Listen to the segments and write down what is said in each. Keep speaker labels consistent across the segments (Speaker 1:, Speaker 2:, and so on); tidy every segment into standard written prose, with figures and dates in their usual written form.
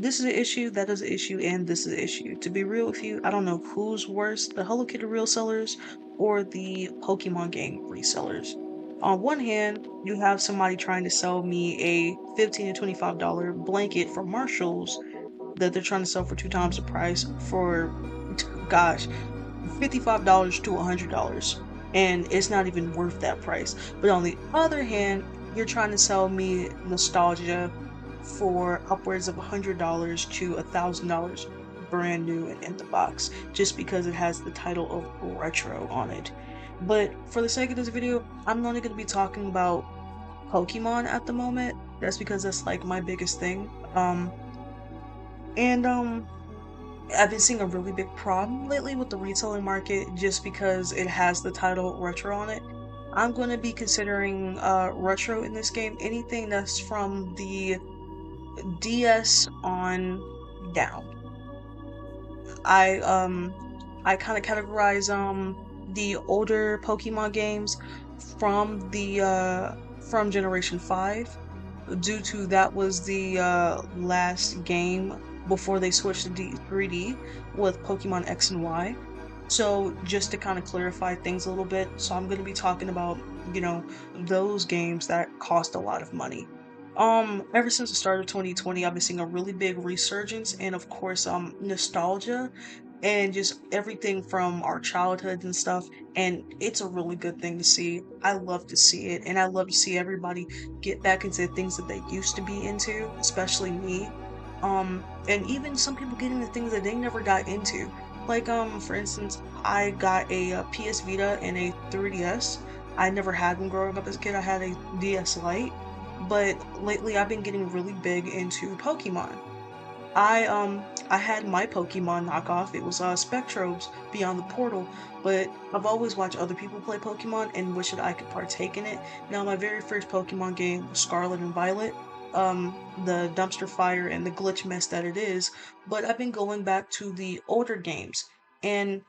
Speaker 1: this is an issue, that is an issue, and this is an issue. To be real with you, I don't know who's worse, the Hello Kitty resellers or the Pokemon game resellers. On one hand, you have somebody trying to sell me a $15 to $25 blanket from Marshalls that they're trying to sell for 2 times the price for, gosh, $55 to $100, and it's not even worth that price. But on the other hand, you're trying to sell me nostalgia for upwards of $100 to $1,000 brand new and in the box, just because it has the title of retro on it. But for the sake of this video, I'm only going to be talking about Pokemon at the moment. That's because that's like my biggest thing. And I've been seeing a really big problem lately with the retailing market just because it has the title retro on it. I'm going to be considering retro in this game anything that's from the DS on down. I um I kind of categorize the older Pokemon games from the from Generation 5, due to that was the last game before they switched to 3D with Pokemon X and Y. So just to kind of clarify things a little bit, so I'm going to be talking about, those games that cost a lot of money. Ever since the start of 2020, I've been seeing a really big resurgence and of course nostalgia and just everything from our childhoods and stuff, and it's a really good thing to see. I love to see it, and I love to see everybody get back into things that they used to be into, especially me. And even some people get into things that they never got into. Like, for instance, I got a, PS Vita and a 3DS. I never had one growing up as a kid. I had a DS Lite, but lately I've been getting really big into Pokemon. I had my Pokemon knockoff. It was Spectrobes Beyond the Portal, but I've always watched other people play Pokemon and wish that I could partake in it. Now my very first Pokemon game was Scarlet and Violet, the dumpster fire and the glitch mess that it is, but I've been going back to the older games. And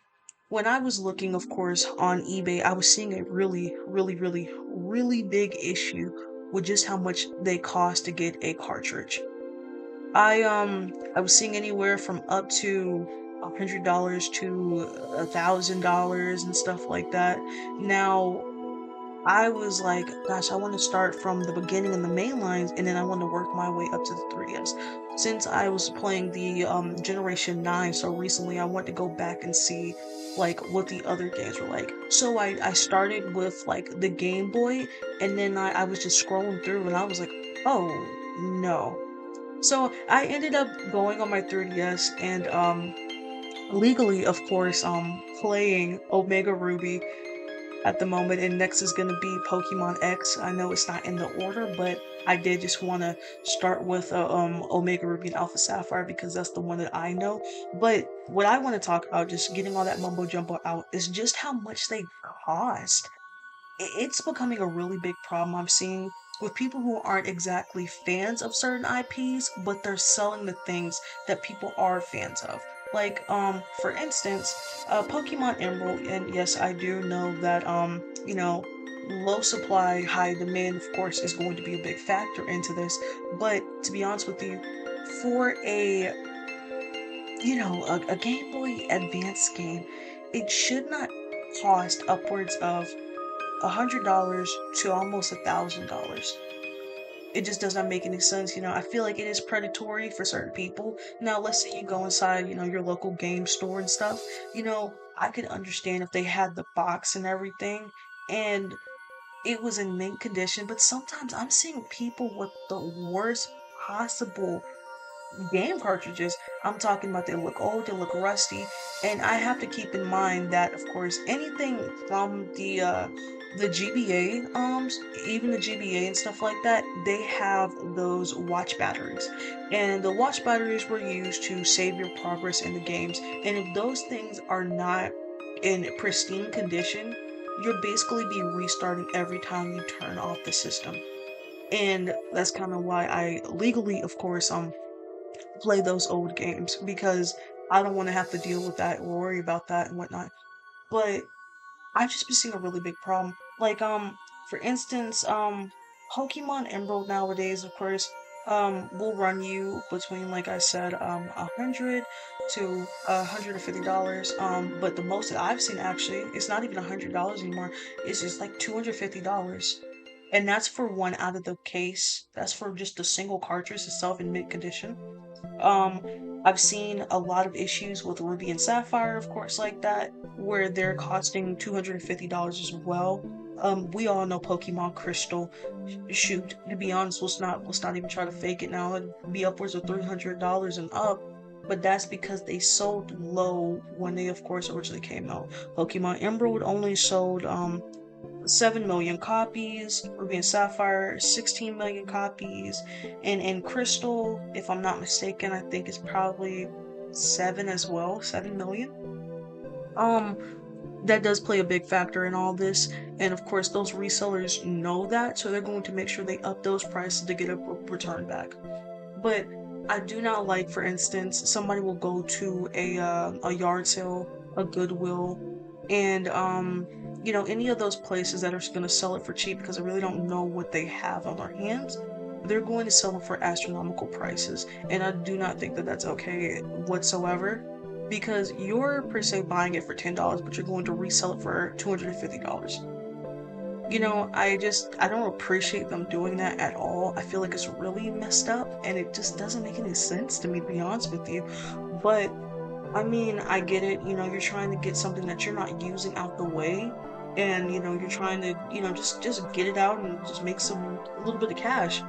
Speaker 1: when I was looking, of course, on eBay, I was seeing a really, really, really, really big issue with just how much they cost to get a cartridge. I was seeing anywhere from up to $100 to $1,000 and stuff like that. Now, I was like, gosh, I want to start from the beginning and the main lines, and then I want to work my way up to the 3DS. Since I was playing the Generation 9 so recently, I want to go back and see like what the other games were like. So I started with like the Game Boy, and then I was just scrolling through, and I was like, oh no. So I ended up going on my 3DS and legally, of course, playing Omega Ruby at the moment, and next is gonna be Pokemon X. I know it's not in the order, but I did just want to start with Omega Ruby and Alpha Sapphire because that's the one that I know. But what I want to talk about, just getting all that mumbo jumbo out, is just how much they cost. It's becoming a really big problem I'm seeing with people who aren't exactly fans of certain IPs, but they're selling the things that people are fans of. Like, for instance, Pokemon Emerald, and yes, I do know that, low supply, high demand, of course, is going to be a big factor into this. But to be honest with you, for a Game Boy Advance game, it should not cost upwards of $100 to almost $1,000. It just does not make any sense. I feel like it is predatory for certain people. Now, let's say you go inside, your local game store and stuff. I could understand if they had the box and everything, and it was in mint condition. But sometimes I'm seeing people with the worst possible game cartridges. I'm talking about they look old, they look rusty, and I have to keep in mind that, of course, anything from the GBA, even the GBA and stuff like that, they have those watch batteries, and the watch batteries were used to save your progress in the games. And if those things are not in pristine condition, you'll basically be restarting every time you turn off the system. And that's kind of why I legally, of course, play those old games because I don't want to have to deal with that or worry about that and whatnot. But I've just been seeing a really big problem. Like, for instance, Pokemon Emerald nowadays, of course. will run you between, like I said, $100 to $150. But the most that I've seen actually, it's not even $100 anymore. It's just like $250. And that's for one out of the case. That's for just the single cartridge itself in mint condition. Um, I've seen a lot of issues with Ruby and Sapphire, of course, like that, where they're costing $250 as well. We all know Pokemon Crystal. Shoot, to be honest, let's not even try to fake it now. It'd be upwards of $300 and up. But that's because they sold low when they, of course, originally came out. Pokemon Emerald only sold 7 million copies, Ruby and Sapphire 16 million copies, and in Crystal, if I'm not mistaken, I think it's probably 7 as well, 7 million. Um, that does play a big factor in all this, and of course, those resellers know that, so they're going to make sure they up those prices to get a return back. But I do not like, for instance, somebody will go to a yard sale, a Goodwill, and any of those places that are going to sell it for cheap because they really don't know what they have on their hands. They're going to sell it for astronomical prices, and I do not think that that's okay whatsoever. Because you're per se buying it for $10, but you're going to resell it for $250. I don't appreciate them doing that at all. I feel like it's really messed up and it just doesn't make any sense to me, to be honest with you. But I mean, I get it, you're trying to get something that you're not using out the way, and you're trying to, just get it out and just make a little bit of cash.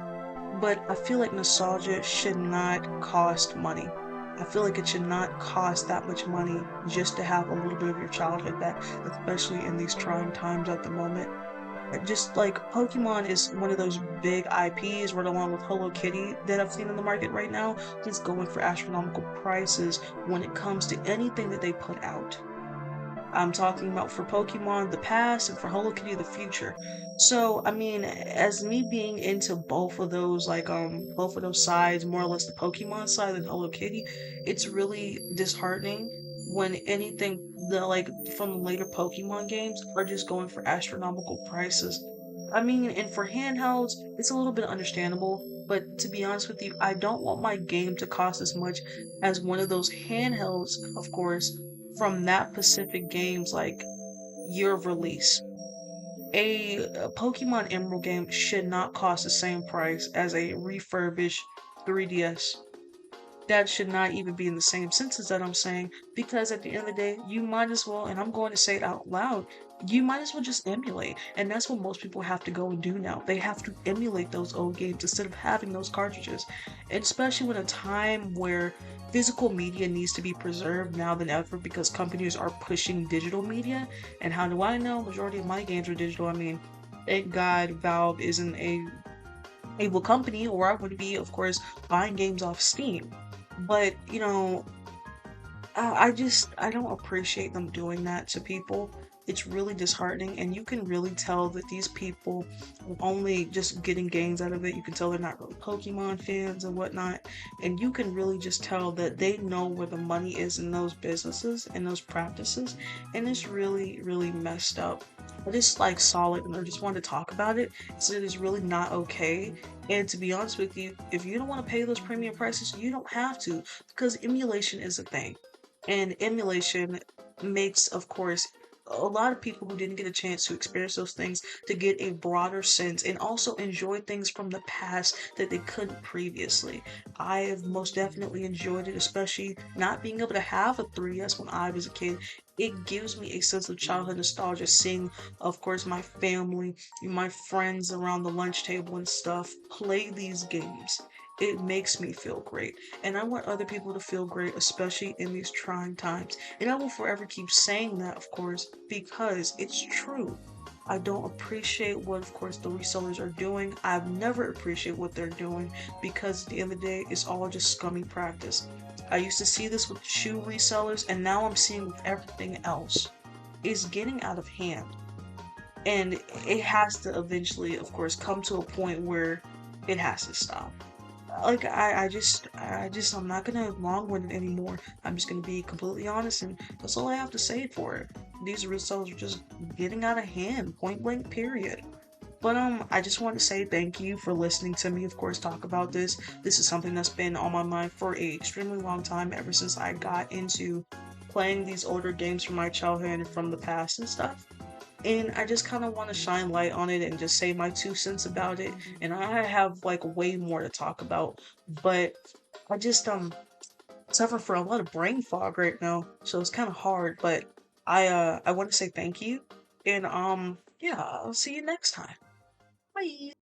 Speaker 1: But I feel like nostalgia should not cost money. I feel like it should not cost that much money just to have a little bit of your childhood back, especially in these trying times at the moment. Just like Pokemon is one of those big IPs, right along with Hello Kitty that I've seen in the market right now, just going for astronomical prices when it comes to anything that they put out. I'm talking about for Pokemon the past and for Hello Kitty the future. So, I mean, as me being into both of those, like both of those sides, more or less the Pokemon side and Hello Kitty, it's really disheartening when anything like from the later Pokemon games are just going for astronomical prices. I mean, and for handhelds, it's a little bit understandable, but to be honest with you, I don't want my game to cost as much as one of those handhelds, of course, from that Pacific Games like year of release. A Pokemon Emerald game should not cost the same price as a refurbished 3DS. That should not even be in the same sentence that I'm saying, because at the end of the day, you might as well, and I'm going to say it out loud, you might as well just emulate. And that's what most people have to go and do now. They have to emulate those old games instead of having those cartridges. And especially in a time where physical media needs to be preserved now than ever because companies are pushing digital media. And how do I know? Majority of my games are digital. I mean, thank God Valve isn't a able company, or I would be, of course, buying games off Steam. But, I don't appreciate them doing that to people. It's really disheartening, and you can really tell that these people are only just getting gains out of it. You can tell they're not really Pokemon fans and whatnot, and you can really just tell that they know where the money is in those businesses and those practices, and it's really, really messed up. I just like saw it and I just wanted to talk about it. So it is really not okay. And to be honest with you, if you don't want to pay those premium prices, you don't have to, because emulation is a thing. And emulation makes, of course, a lot of people who didn't get a chance to experience those things to get a broader sense and also enjoy things from the past that they couldn't previously. I have most definitely enjoyed it, especially not being able to have a 3DS when I was a kid. It gives me a sense of childhood nostalgia seeing, of course, my family, my friends around the lunch table and stuff play these games. It makes me feel great. And I want other people to feel great, especially in these trying times. And I will forever keep saying that, of course, because it's true. I don't appreciate what, of course, the resellers are doing. I've never appreciated what they're doing because at the end of the day, it's all just scummy practice. I used to see this with shoe resellers, and now I'm seeing with everything else. It's getting out of hand. And it has to eventually, of course, come to a point where it has to stop. Like I'm not gonna long-wind it anymore. I'm just gonna be completely honest, and that's all I have to say for it. These resellers are just getting out of hand, point blank, period. But I just want to say thank you for listening to me, of course, talk about this. This is something that's been on my mind for a extremely long time, ever since I got into playing these older games from my childhood and from the past and stuff. And I just kind of want to shine light on it and just say my 2 cents about it. And I have like way more to talk about, but I just suffer from a lot of brain fog right now, so it's kind of hard. But I want to say thank you, and yeah, I'll see you next time. Bye.